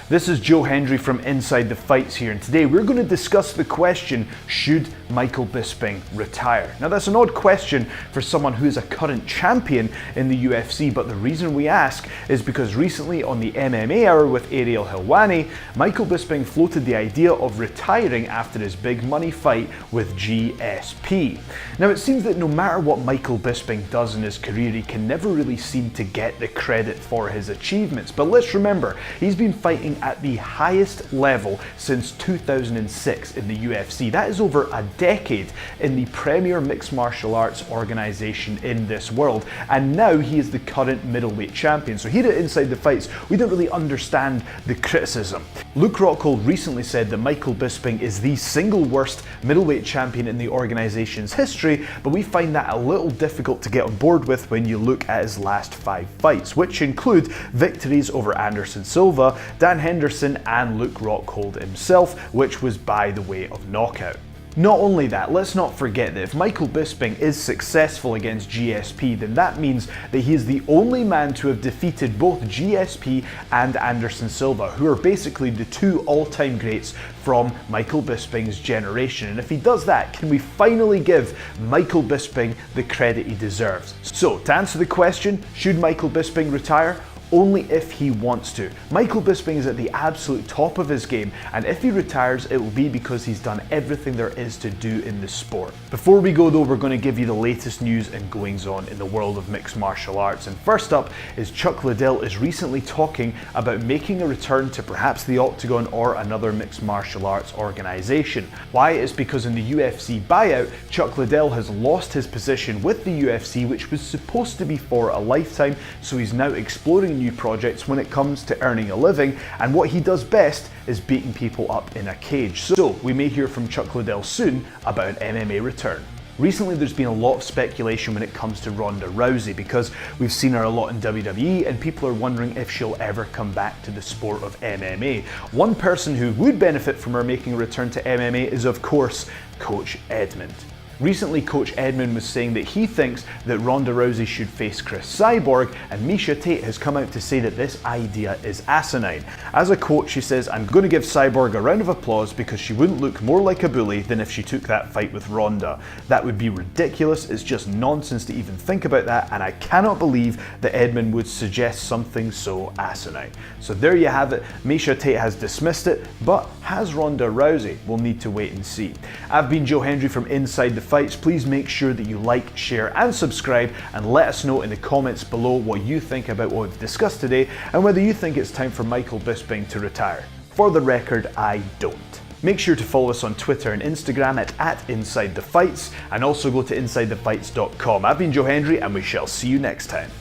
This is Joe Hendry from Inside the Fights here, and today we're going to discuss the question, should Michael Bisping retire? Now that's an odd question for someone who is a current champion in the UFC, but the reason we ask is because recently on the MMA Hour with Ariel Helwani, Michael Bisping floated the idea of retiring after his big money fight with GSP. Now it seems that no matter what Michael Bisping does in his career, he can never really seem to get the credit for his achievements, but let's remember, he's been fighting at the highest level since 2006 in the UFC. That is over a decade in the premier mixed martial arts organization in this world, and now he is the current middleweight champion. So here at Inside the Fights, we don't really understand the criticism. Luke Rockhold recently said that Michael Bisping is the single worst middleweight champion in the organization's history, but we find that a little difficult to get on board with when you look at his last 5 fights, which include victories over Anderson Silva, Dan Henderson and Luke Rockhold himself, which was by the way of knockout. Not only that, let's not forget that if Michael Bisping is successful against GSP, then that means that he is the only man to have defeated both GSP and Anderson Silva, who are basically the 2 all-time greats from Michael Bisping's generation. And if he does that, can we finally give Michael Bisping the credit he deserves? So, to answer the question, should Michael Bisping retire? Only if he wants to. Michael Bisping is at the absolute top of his game, and if he retires, it will be because he's done everything there is to do in the sport. Before we go though, we're going to give you the latest news and goings on in the world of mixed martial arts. And first up is Chuck Liddell is recently talking about making a return to perhaps the Octagon or another mixed martial arts organization. Why? It's because in the UFC buyout, Chuck Liddell has lost his position with the UFC, which was supposed to be for a lifetime, so he's now exploring new projects when it comes to earning a living, and what he does best is beating people up in a cage. So we may hear from Chuck Liddell soon about an MMA return. Recently there's been a lot of speculation when it comes to Ronda Rousey because we've seen her a lot in WWE and people are wondering if she'll ever come back to the sport of MMA. One person who would benefit from her making a return to MMA is of course Coach Edmund. Recently, Coach Edmund was saying that he thinks that Ronda Rousey should face Chris Cyborg, and Miesha Tate has come out to say that this idea is asinine. As a quote, she says, "I'm going to give Cyborg a round of applause because she wouldn't look more like a bully than if she took that fight with Ronda. That would be ridiculous, it's just nonsense to even think about that, and I cannot believe that Edmund would suggest something so asinine." So there you have it, Miesha Tate has dismissed it, but has Ronda Rousey? We'll need to wait and see. I've been Joe Hendry from Inside the Fights. Please make sure that you like, share and subscribe, and let us know in the comments below what you think about what we've discussed today and whether you think it's time for Michael Bisping to retire. For the record, I don't. Make sure to follow us on Twitter and Instagram at InsideTheFights, and also go to InsideTheFights.com. I've been Joe Hendry and we shall see you next time.